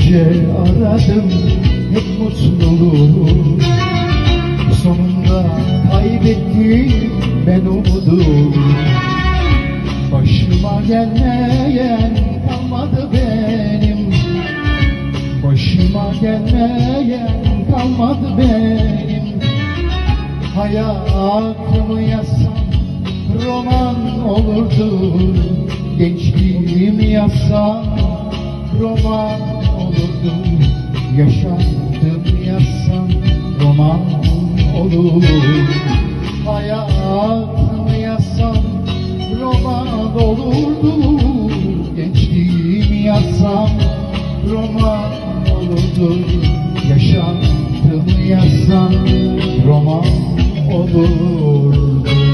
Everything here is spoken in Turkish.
Gece aradım hep mutluluğu, sonunda kaybettim ben umudu. Başıma gelmeyen kalmadı benim, başıma gelmeyen kalmadı benim. Hayatımı yazsam roman olurdu, gençliğimi yazsam roman olurdu, yaşandım yazsam roman olur. Hayatımı yazsam roman olurdu, gençliğimi yazsam roman olurdu, yaşandım yazsam roman olurdu.